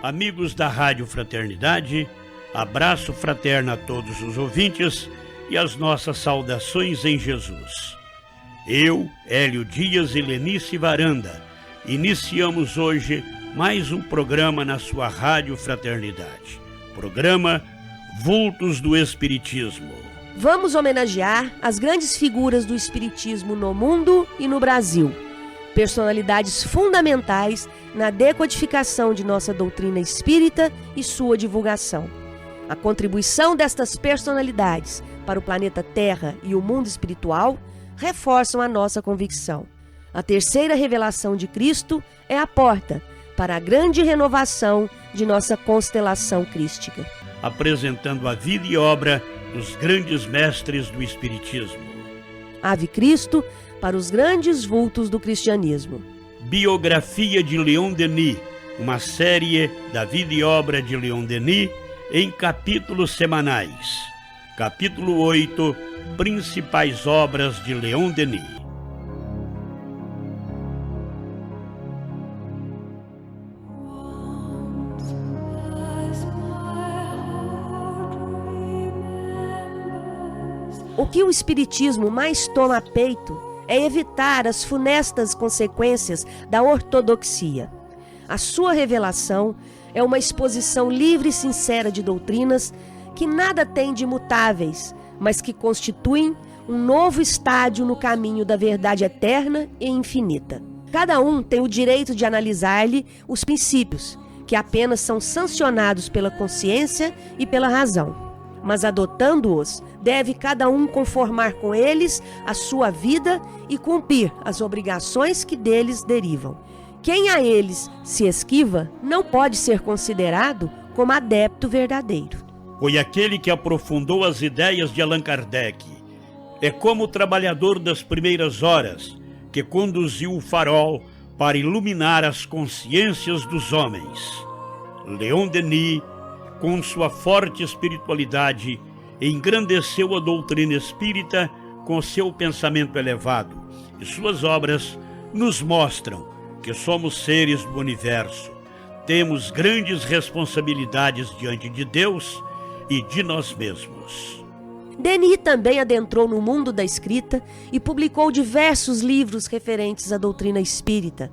Amigos da Rádio Fraternidade, abraço fraterno a todos os ouvintes e as nossas saudações em Jesus. Eu, Hélio Dias e Lenice Varanda, iniciamos hoje mais um programa na sua Rádio Fraternidade. Programa Vultos do Espiritismo. Vamos homenagear as grandes figuras do Espiritismo no mundo e no Brasil. Personalidades fundamentais na decodificação de nossa doutrina espírita e sua divulgação. A contribuição destas personalidades para o planeta Terra e o mundo espiritual reforçam a nossa convicção. A terceira revelação de Cristo é a porta para a grande renovação de nossa constelação crística. Apresentando a vida e obra dos grandes mestres do Espiritismo. Ave Cristo para os grandes vultos do cristianismo. Biografia de Leon Denis, uma série da vida e obra de Leon Denis em capítulos semanais. Capítulo 8, Principais obras de Leon Denis. O que o Espiritismo mais toma a peito é evitar as funestas consequências da ortodoxia. A sua revelação é uma exposição livre e sincera de doutrinas que nada têm de imutáveis, mas que constituem um novo estádio no caminho da verdade eterna e infinita. Cada um tem o direito de analisar-lhe os princípios, que apenas são sancionados pela consciência e pela razão. Mas adotando-os, deve cada um conformar com eles a sua vida e cumprir as obrigações que deles derivam. Quem a eles se esquiva não pode ser considerado como adepto verdadeiro. Foi aquele que aprofundou as ideias de Allan Kardec. É como o trabalhador das primeiras horas que conduziu o farol para iluminar as consciências dos homens. Leon Denis, com sua forte espiritualidade, engrandeceu a doutrina espírita com seu pensamento elevado, e suas obras nos mostram que somos seres do universo, temos grandes responsabilidades diante de Deus e de nós mesmos. Denis também adentrou no mundo da escrita e publicou diversos livros referentes à doutrina espírita.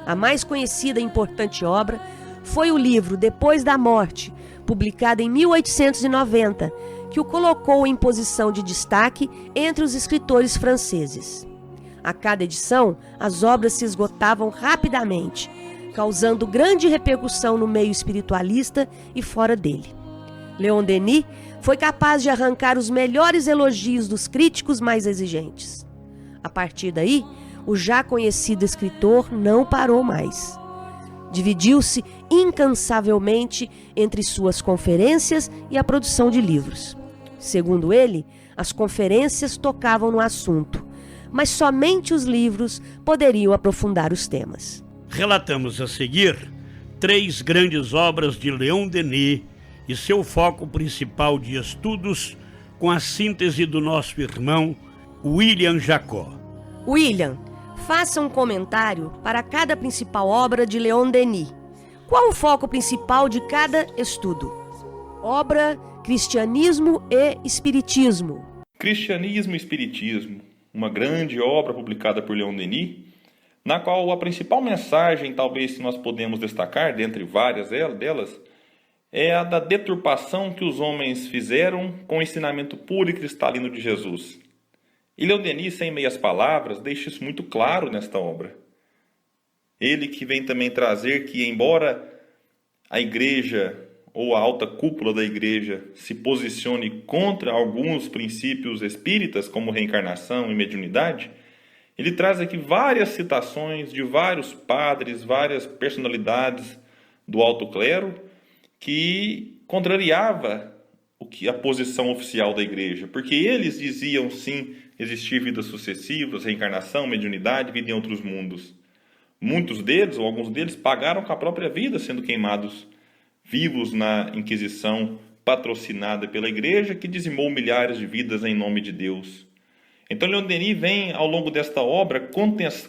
A mais conhecida e importante obra foi o livro Depois da Morte, publicado em 1890, que o colocou em posição de destaque entre os escritores franceses. A cada edição, as obras se esgotavam rapidamente, causando grande repercussão no meio espiritualista e fora dele. Leon Denis foi capaz de arrancar os melhores elogios dos críticos mais exigentes. A partir daí, o já conhecido escritor não parou mais. Dividiu-se incansavelmente entre suas conferências e a produção de livros. Segundo ele, as conferências tocavam no assunto, mas somente os livros poderiam aprofundar os temas. Relatamos a seguir 3 grandes obras de Leon Denis e seu foco principal de estudos com a síntese do nosso irmão William Jacó. William, faça um comentário para cada principal obra de Leon Denis. Qual o foco principal de cada estudo? Obra Cristianismo e Espiritismo. Cristianismo e Espiritismo, uma grande obra publicada por Leon Denis, na qual a principal mensagem, talvez nós podemos destacar, dentre várias delas, é a da deturpação que os homens fizeram com o ensinamento puro e cristalino de Jesus. E Leon Denis, sem meias palavras, deixa isso muito claro nesta obra. Ele que vem também trazer que, embora a igreja ou a alta cúpula da igreja se posicione contra alguns princípios espíritas, como reencarnação e mediunidade, ele traz aqui várias citações de vários padres, várias personalidades do alto clero, que contrariava a posição oficial da igreja, porque eles diziam sim existir vidas sucessivas, reencarnação, mediunidade, vida em outros mundos. Muitos deles, ou alguns deles, pagaram com a própria vida sendo queimados vivos na Inquisição patrocinada pela igreja, que dizimou milhares de vidas em nome de Deus. Então Leon Denis vem, ao longo desta obra,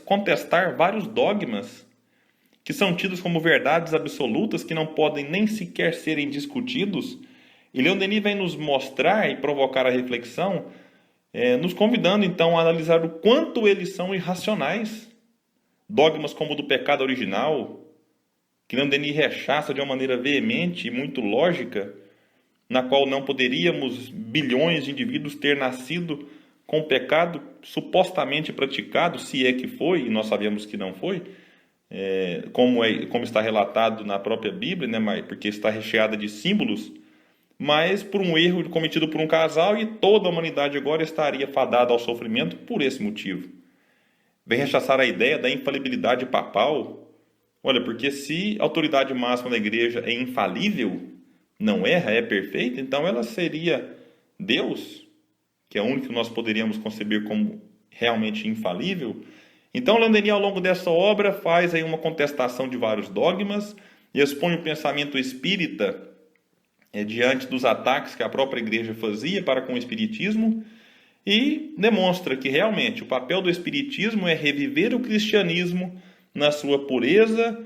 contestar vários dogmas que são tidos como verdades absolutas que não podem nem sequer serem discutidos. E Leon Denis vem nos mostrar e provocar a reflexão, nos convidando então a analisar o quanto eles são irracionais. Dogmas como o do pecado original, que Leon Denis rechaça de uma maneira veemente e muito lógica, na qual não poderíamos, bilhões de indivíduos, ter nascido com o pecado supostamente praticado, se é que foi, e nós sabemos que não foi, como está relatado na própria Bíblia, né, porque está recheada de símbolos, mas por um erro cometido por um casal, e toda a humanidade agora estaria fadada ao sofrimento por esse motivo. Vem rechaçar a ideia da infalibilidade papal. Olha, porque se a autoridade máxima da igreja é infalível, não erra, é perfeita, então ela seria Deus, que é o único que nós poderíamos conceber como realmente infalível. Então, Leon Denis, ao longo dessa obra, faz aí uma contestação de vários dogmas e expõe o pensamento espírita diante dos ataques que a própria igreja fazia para com o espiritismo, e demonstra que realmente o papel do espiritismo é reviver o cristianismo na sua pureza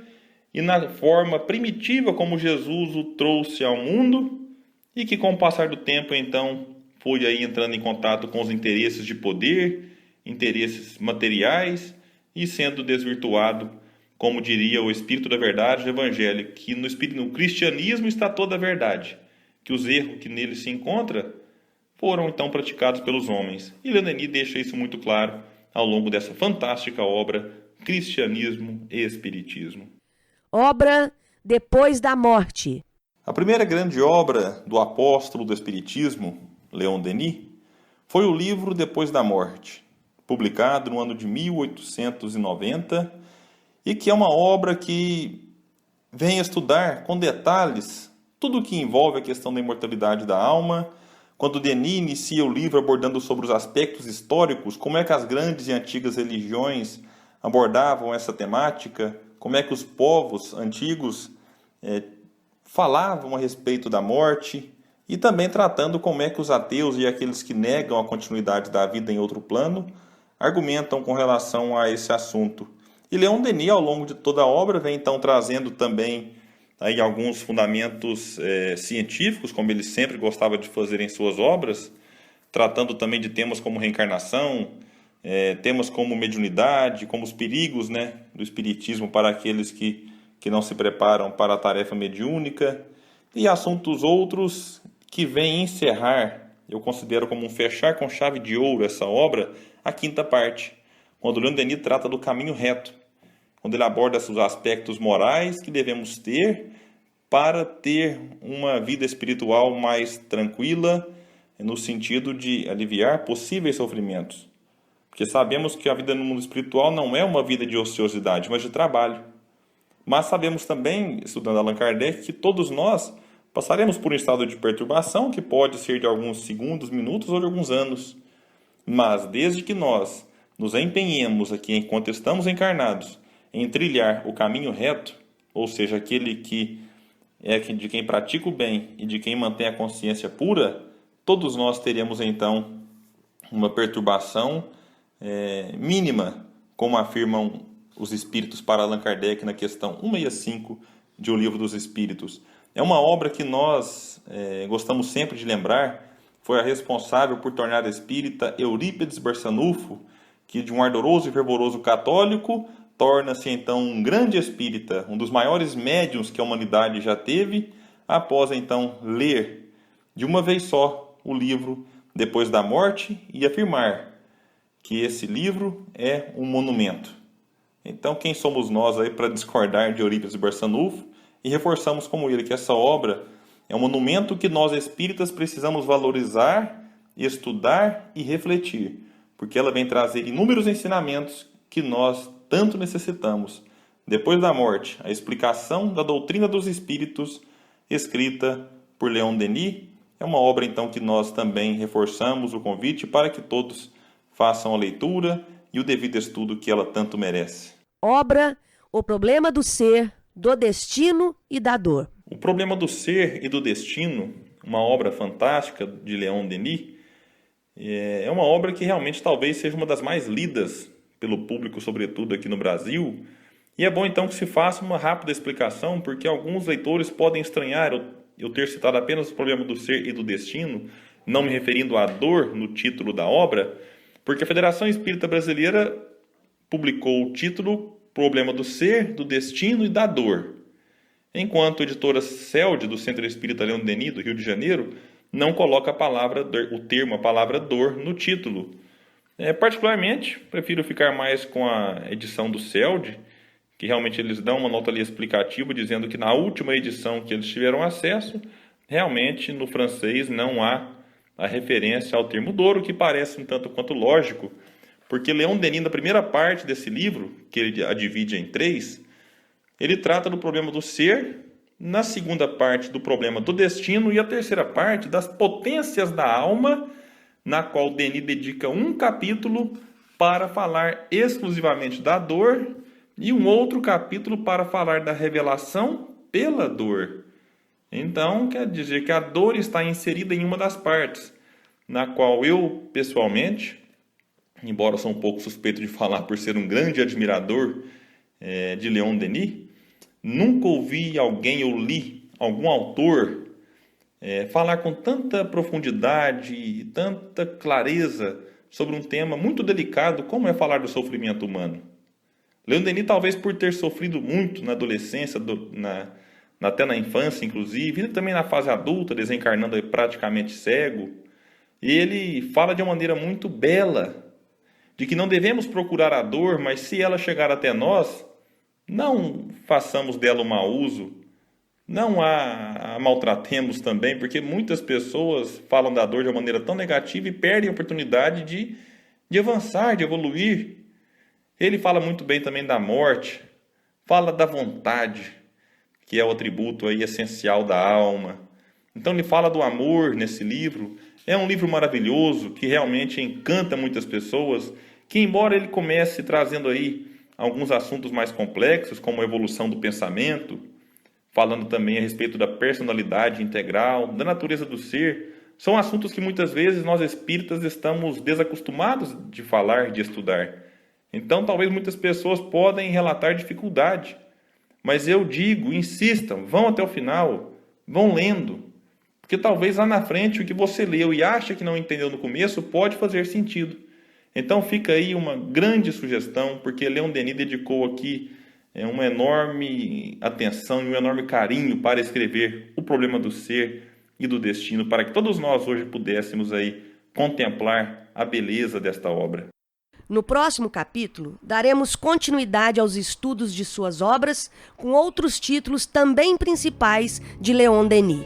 e na forma primitiva como Jesus o trouxe ao mundo, e que com o passar do tempo então foi aí entrando em contato com os interesses de poder, interesses materiais, e sendo desvirtuado, como diria o Espírito da Verdade do Evangelho, que no cristianismo está toda a verdade, que os erros que nele se encontra foram então praticados pelos homens. E Leon Denis deixa isso muito claro ao longo dessa fantástica obra, Cristianismo e Espiritismo. Obra Depois da Morte. A primeira grande obra do apóstolo do Espiritismo, Leon Denis, foi o livro Depois da Morte, publicado no ano de 1890, e que é uma obra que vem estudar com detalhes tudo o que envolve a questão da imortalidade da alma. Quando Denis inicia o livro abordando sobre os aspectos históricos, como é que as grandes e antigas religiões abordavam essa temática, como é que os povos antigos falavam a respeito da morte, e também tratando como é que os ateus e aqueles que negam a continuidade da vida em outro plano argumentam com relação a esse assunto. E Leon Denis, ao longo de toda a obra, vem então trazendo também aí alguns fundamentos científicos, como ele sempre gostava de fazer em suas obras, tratando também de temas como reencarnação, temas como mediunidade, como os perigos, né, do espiritismo para aqueles que não se preparam para a tarefa mediúnica, e assuntos outros que vêm encerrar, eu considero como um fechar com chave de ouro essa obra, a quinta parte, quando Leon Denis trata do caminho reto, quando ele aborda os aspectos morais que devemos ter para ter uma vida espiritual mais tranquila, no sentido de aliviar possíveis sofrimentos. Porque sabemos que a vida no mundo espiritual não é uma vida de ociosidade, mas de trabalho. Mas sabemos também, estudando Allan Kardec, que todos nós passaremos por um estado de perturbação que pode ser de alguns segundos, minutos ou de alguns anos. Mas desde que nós nos empenhemos aqui enquanto estamos encarnados em trilhar o caminho reto, ou seja, aquele que é de quem pratica o bem e de quem mantém a consciência pura, todos nós teremos então uma perturbação mínima, como afirmam os Espíritos para Allan Kardec na questão 165 de O Livro dos Espíritos. É uma obra que nós gostamos sempre de lembrar, foi a responsável por tornar espírita Eurípides Barçanufo, que de um ardoroso e fervoroso católico torna-se então um grande espírita, um dos maiores médiuns que a humanidade já teve, após então ler de uma vez só o livro Depois da Morte e afirmar que esse livro é um monumento. Então quem somos nós aí para discordar de Eurípides Barçanufo? E reforçamos como ele que essa obra é um monumento que nós espíritas precisamos valorizar, estudar e refletir, porque ela vem trazer inúmeros ensinamentos que nós tanto necessitamos. Depois da morte, a explicação da doutrina dos espíritos, escrita por Leon Denis, é uma obra então que nós também reforçamos o convite para que todos façam a leitura e o devido estudo que ela tanto merece. Obra O Problema do Ser, do Destino e da Dor. O Problema do Ser e do Destino, uma obra fantástica de Leon Denis, é uma obra que realmente talvez seja uma das mais lidas pelo público, sobretudo aqui no Brasil, E é bom então que se faça uma rápida explicação, porque alguns leitores podem estranhar eu ter citado apenas o problema do ser e do destino, não me referindo à dor no título da obra, porque a Federação Espírita Brasileira publicou o título Problema do Ser, do Destino e da Dor, enquanto a editora CELD, do Centro Espírita Leon Denis, do Rio de Janeiro, não coloca a palavra dor no título. Particularmente, prefiro ficar mais com a edição do CELD, que realmente eles dão uma nota ali explicativa, dizendo que na última edição que eles tiveram acesso, realmente no francês não há a referência ao termo dor, o que parece um tanto quanto lógico, porque Leon Denis, na primeira parte desse livro, que ele a divide em 3, ele trata do problema do ser, na segunda parte do problema do destino e a terceira parte das potências da alma, na qual Denis dedica um capítulo para falar exclusivamente da dor e um outro capítulo para falar da revelação pela dor. Então, quer dizer que a dor está inserida em uma das partes, na qual eu, pessoalmente, embora sou um pouco suspeito de falar por ser um grande admirador de Leon Denis, nunca ouvi alguém ou li algum autor falar com tanta profundidade e tanta clareza sobre um tema muito delicado como é falar do sofrimento humano. Leon Denis, talvez por ter sofrido muito na adolescência, até na infância, inclusive, e também na fase adulta, desencarnando praticamente cego, ele fala de uma maneira muito bela, de que não devemos procurar a dor, mas se ela chegar até nós, não façamos dela um mau uso, não a maltratemos também, porque muitas pessoas falam da dor de uma maneira tão negativa e perdem a oportunidade de avançar, de evoluir. Ele fala muito bem também da morte, fala da vontade, que é o atributo aí essencial da alma. Então ele fala do amor nesse livro. É um livro maravilhoso, que realmente encanta muitas pessoas, que embora ele comece trazendo aí alguns assuntos mais complexos, como a evolução do pensamento, falando também a respeito da personalidade integral, da natureza do ser, são assuntos que muitas vezes nós espíritas estamos desacostumados de falar, de estudar. Então talvez muitas pessoas podem relatar dificuldade, mas eu digo, insistam, vão até o final, vão lendo, porque talvez lá na frente o que você leu e acha que não entendeu no começo pode fazer sentido. Então fica aí uma grande sugestão, porque Leon Denis dedicou aqui uma enorme atenção e um enorme carinho para escrever o problema do ser e do destino, para que todos nós hoje pudéssemos aí contemplar a beleza desta obra. No próximo capítulo, daremos continuidade aos estudos de suas obras com outros títulos também principais de Leon Denis.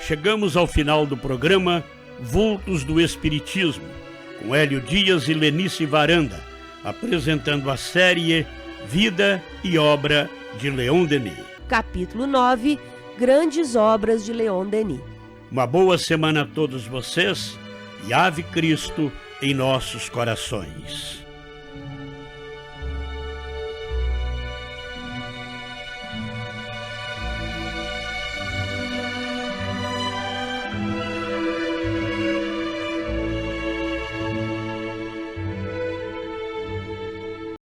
Chegamos ao final do programa Vultos do Espiritismo, com Hélio Dias e Lenice Varanda, apresentando a série Vida e Obra de Leon Denis. Capítulo 9, Grandes Obras de Leon Denis. Uma boa semana a todos vocês e Ave Cristo em nossos corações.